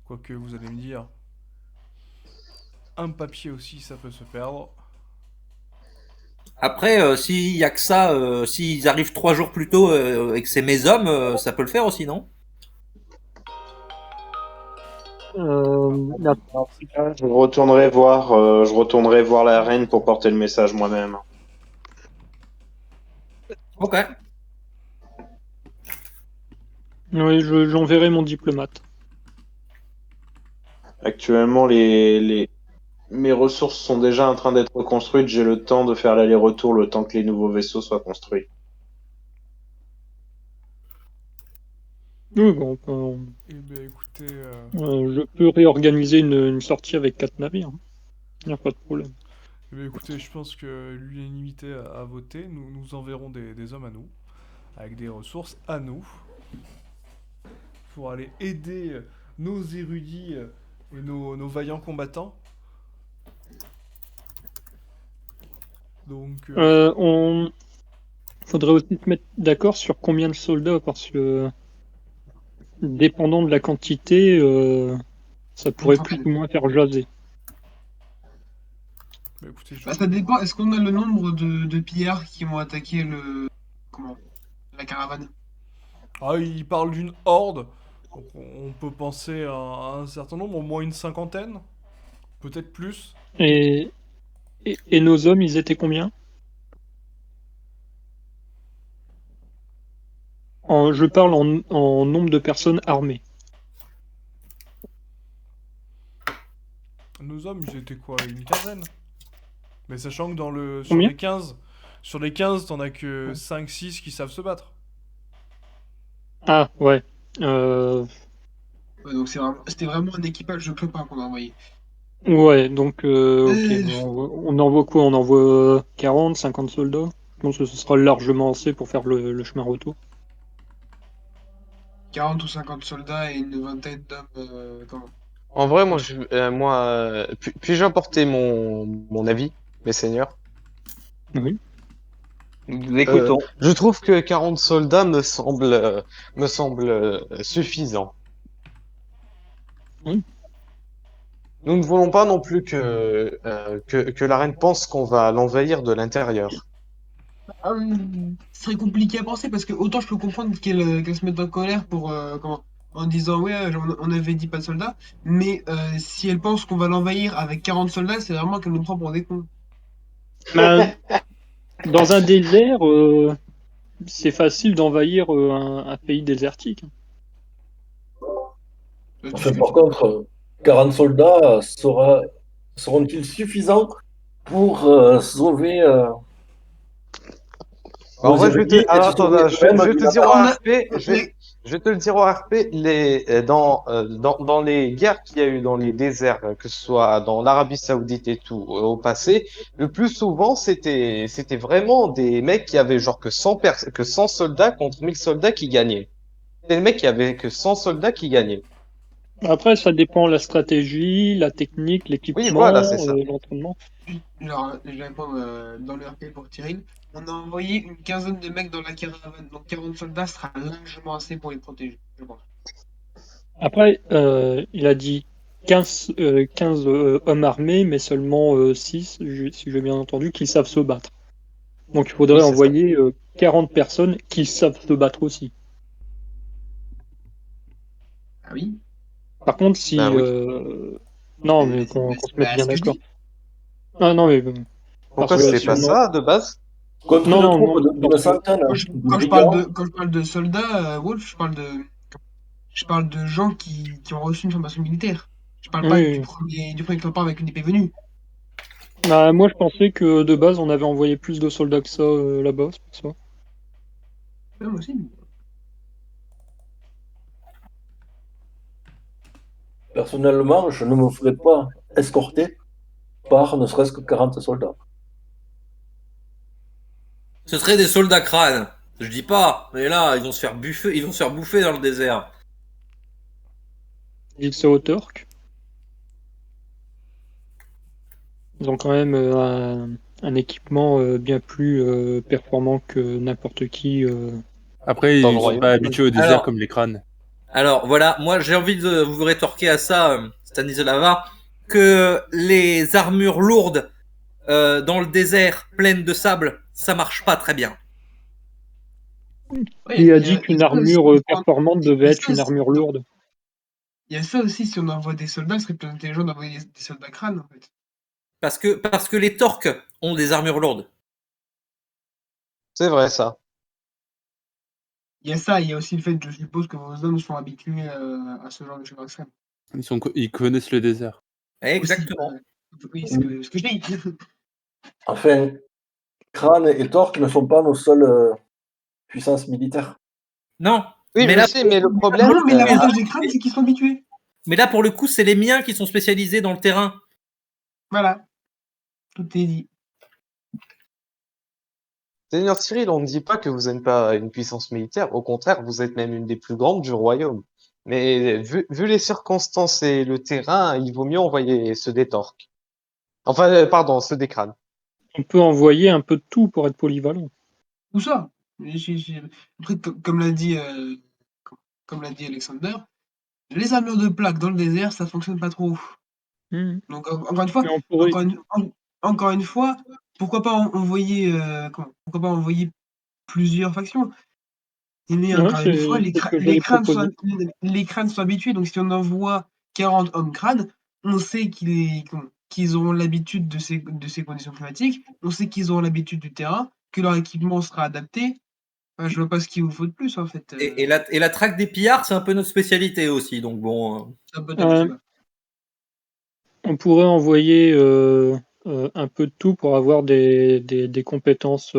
Quoique vous allez me dire, un papier aussi, ça peut se perdre. Après, s'il y a que ça, s'ils arrivent 3 jours plus tôt et que c'est mes hommes, ça peut le faire aussi, non? La- Je retournerai voir la reine pour porter le message moi-même. Ok. Oui, j'enverrai mon diplomate. Actuellement, mes ressources sont déjà en train d'être construites. J'ai le temps de faire l'aller-retour le temps que les nouveaux vaisseaux soient construits. Oui, bon, Eh bien écoutez, je peux réorganiser une sortie avec 4 navires. Il n'y a pas de problème. eh bien, écoutez, je pense que l'unanimité a voté. Nous enverrons des hommes à nous, avec des ressources à nous, pour aller aider nos érudits et nos vaillants combattants. Donc, On faudrait aussi se mettre d'accord sur combien de soldats, parce que dépendant de la quantité, ça pourrait plus ou moins faire jaser. bah, écoutez, Bah, ça dépend. Est-ce qu'on a le nombre de pillards qui vont attaquer la caravane? Ah, il parle d'une horde. Donc on peut penser à un certain nombre, au moins une cinquantaine, peut-être plus. Et, et nos hommes, ils étaient combien? Je parle en nombre de personnes armées. Nos hommes, ils étaient quoi, une quinzaine? Mais sachant que sur Combien? les 15, t'en as que 5-6 qui savent se battre. Ah, ouais. Ouais, donc c'était vraiment un équipage de clopins qu'on a envoyé. Ouais, donc, ok. Euh, On envoie quoi? On envoie 40, 50 soldats? Je pense que ce sera largement assez pour faire le chemin retour. 40 ou 50 soldats et une vingtaine d'hommes. En vrai, puis-je apporter mon avis, mes seigneurs? Oui. Nous écoutons. Je trouve que 40 soldats me semble suffisant. Oui. Nous ne voulons pas non plus que la reine pense qu'on va l'envahir de l'intérieur. Ce serait compliqué à penser parce que autant je peux comprendre qu'elle se mette en colère en disant ouais, on avait dit pas de soldats, mais si elle pense qu'on va l'envahir avec 40 soldats, c'est vraiment qu'elle nous prend pour des cons. Ben, dans un désert, c'est facile d'envahir un pays désertique. Enfin, par contre, 40 soldats seront-ils suffisants pour sauver En nos vrai, érudits et se attends, sauver je eux-mêmes vais d'une te dire en attaque? RP, je vais te le dire en RP, dans les guerres qu'il y a eu dans les déserts, que ce soit dans l'Arabie Saoudite et tout, au passé, le plus souvent, c'était vraiment des mecs qui avaient genre que 100 soldats contre 1000 soldats qui gagnaient. C'était les mecs qui avaient que 100 soldats qui gagnaient. Après, ça dépend de la stratégie, la technique, Oui, voilà, l'équipement, c'est ça. l'entraînement. Alors, je vais répondre dans le RP pour Tyrell. On a envoyé une quinzaine de mecs dans la caravane, donc 40 soldats sera largement assez pour les protéger, je pense. Après, il a dit 15 hommes armés, mais seulement 6, si j'ai bien entendu, qui savent se battre. Donc il faudrait Oui, c'est ça. envoyer 40 personnes qui savent se battre aussi. Ah oui? Par contre, si... Ben oui. Non, mais qu'on se mette bien ce que je d'accord. dis. Ah non, mais... parce Pourquoi que c'était si pas on en- ça de base? Contre une Non, troupe non, d'une parce que... centaine de brigands, Quand je parle de soldats, Wolf, je parle de gens qui ont reçu une formation militaire. Je parle pas Oui, oui. du premier clopin avec une épée venue. Bah, moi, je pensais que de base, on avait envoyé plus de soldats que ça là-bas, c'est pour ça. Ouais, moi aussi. Personnellement, je ne me ferais pas escorter par ne serait-ce que 40 soldats. Ce seraient des soldats crânes. Je dis pas, mais là, ils vont se faire bouffer dans le désert. Dites ça aux Torques. Ils ont quand même un équipement bien plus performant que n'importe qui. Après, ils Dans le sont royaume. pas habitués au désert Alors- comme les crânes. Alors voilà, moi j'ai envie de vous rétorquer à ça, Stanislava, que les armures lourdes dans le désert pleines de sable, ça marche pas très bien. Ouais, Qui a il y dit a qu'une ça armure aussi, performante devait il y a être ça une aussi. armure lourde? Il y a ça aussi, si on envoie des soldats, ce serait plus intelligent d'envoyer des soldats crânes, en fait. Parce que les torques ont des armures lourdes. C'est vrai, ça. Il y a ça, il y a aussi le fait, je suppose, que vos hommes sont habitués à ce genre de choses extrêmes. Ils connaissent le désert. Exactement. Oui, ce que je dis. Enfin, Crâne et Torque ne sont pas nos seules puissances militaires. Non. Oui, mais je là, sais, mais le Ah problème. non, mais l'avantage des crânes, c'est qu'ils sont habitués. Mais là, pour le coup, c'est les miens qui sont spécialisés dans le terrain. Voilà. Tout est dit. Seigneur Cyril, on ne dit pas que vous n'êtes pas une puissance militaire. Au contraire, vous êtes même une des plus grandes du royaume. Mais vu les circonstances et le terrain, il vaut mieux envoyer ceux des Torques. Enfin, pardon, ceux des crânes. On peut envoyer un peu de tout pour être polyvalent. Où ça? Après, comme l'a dit, comme l'a dit Alexander, les armures de plaques dans le désert, ça fonctionne pas trop. Donc encore une fois, Mais on pourrait- encore une fois, pourquoi pas envoyer, pourquoi pas envoyer plusieurs factions? Mais Ouais, encore une fois, c'est ce que j'allais proposer. les crânes sont habitués. Donc si on envoie 40 hommes crânes, on sait qu'ils auront l'habitude de ces conditions climatiques, on sait qu'ils auront l'habitude du terrain, que leur équipement sera adapté. Enfin, je vois pas ce qu'il vous faut de plus en fait. Et la traque des pillards, c'est un peu notre spécialité aussi. Donc bon. On pourrait envoyer un peu de tout pour avoir des compétences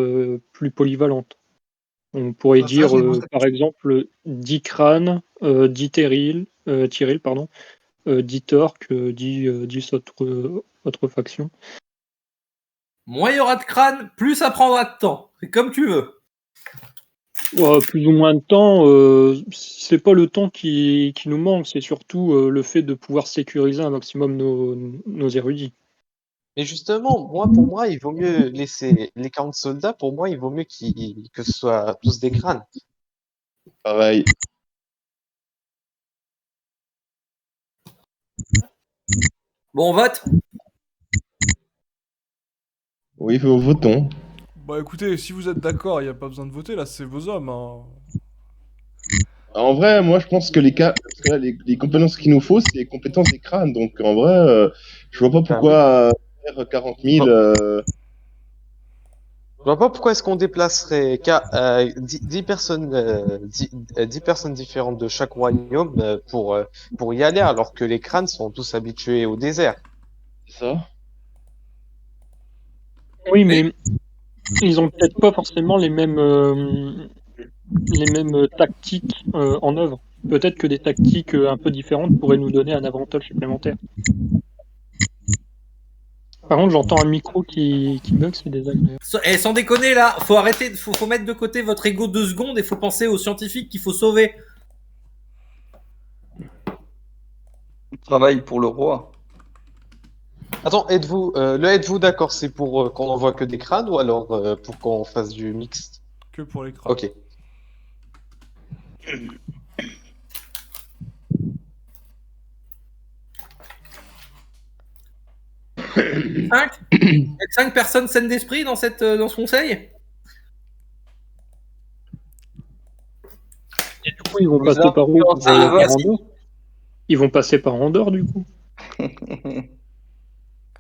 plus polyvalentes. On pourrait Ça, dire, c'est bon, ça. par exemple, 10 crânes, 10 Tyril, pardon, 10 Torques, 10 autres factions. Moins il y aura de crânes, plus ça prendra de temps. C'est comme tu veux. Plus ou moins de temps, c'est pas le temps qui nous manque, c'est surtout le fait de pouvoir sécuriser un maximum nos érudits. Mais justement, pour moi, il vaut mieux laisser les 40 soldats. Pour moi, il vaut mieux que ce soit tous des crânes. Pareil. Bon, on vote. Oui, votons. Bah écoutez, si vous êtes d'accord, il n'y a pas besoin de voter, là c'est vos hommes. Hein. En vrai, moi je pense que parce que là, les compétences qu'il nous faut, c'est les compétences des crânes. Donc en vrai, je vois pas pourquoi faire 40 000. Je vois pas pourquoi est-ce qu'on déplacerait 10 personnes, 10 personnes différentes de chaque royaume pour y aller, alors que les crânes sont tous habitués au désert. C'est ça. Oui, mais ils ont peut-être pas forcément les mêmes tactiques en œuvre. Peut-être que des tactiques un peu différentes pourraient nous donner un avantage supplémentaire. Par contre, j'entends un micro qui bug, c'est désagréable. Et sans déconner là, faut arrêter, faut mettre de côté votre ego 2 secondes et faut penser aux scientifiques qu'il faut sauver. Travail pour le roi. Attends, êtes-vous d'accord, c'est pour qu'on envoie que des crânes ou alors pour qu'on fasse du mixte? Que pour les crânes. Ok. Il y a 5 personnes saines d'esprit dans ce conseil. Et du coup, ils vont passer par où? Par Andorre. Ils vont passer par Andorre, du coup.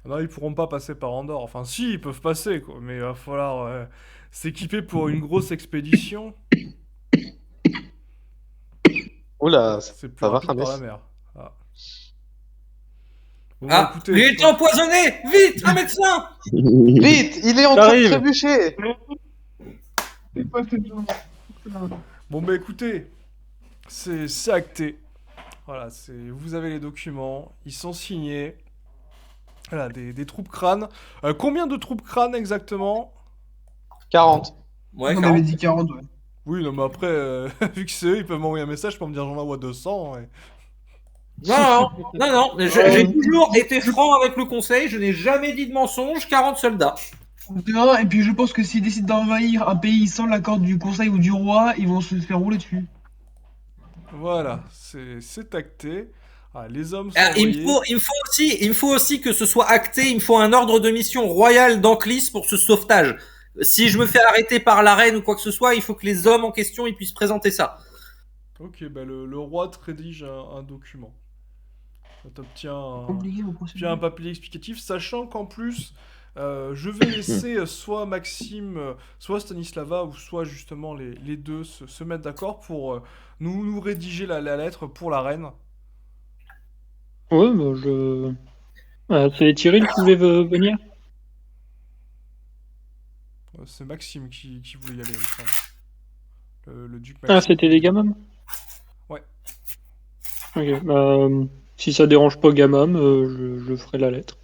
Non, ils pourront pas passer par Andorre. Enfin, si, ils peuvent passer, quoi. Mais il va falloir s'équiper pour une grosse expédition. Oula, c'est plus ça va, rapide par la Rames? mer. Ah. Bon, bah, écoutez, Il est empoisonné. Vite, un médecin. Vite, il est en train de trébucher. Bon, bah écoutez, c'est acté. Voilà, vous avez les documents, ils sont signés. Voilà, des troupes crânes. Combien de troupes crânes exactement? 40. Ouais, On 40. avait dit 40, ouais. Oui, non, mais après, vu que c'est eux, ils peuvent m'envoyer un message pour me dire j'en envoie 200. Et... Non, j'ai toujours été franc avec le conseil, je n'ai jamais dit de mensonge, 40 soldats. Non, et puis je pense que s'ils décident d'envahir un pays sans l'accord du conseil ou du roi, ils vont se faire rouler dessus. Voilà, c'est acté. Ah, les hommes sont Ah, il envoyés. me faut aussi que ce soit acté, il me faut un ordre de mission royal d'Anclis pour ce sauvetage. Si je me fais arrêter par la reine ou quoi que ce soit, il faut que les hommes en question ils puissent présenter ça. Ok, bah le roi te rédige un document. T'obtiens Compliqué vos un procédures. papier explicatif, sachant qu'en plus, je vais laisser soit Maxime, soit Stanislava, ou soit justement les deux se mettre d'accord pour nous rédiger la lettre pour la reine. Ouais, bah, c'est Thierry qui voulait venir. C'est Maxime qui voulait y aller, il me semble. Le duc Ah, Maxime. c'était les gamins. Ouais. Ok, si ça dérange pas Gamam, je ferai la lettre.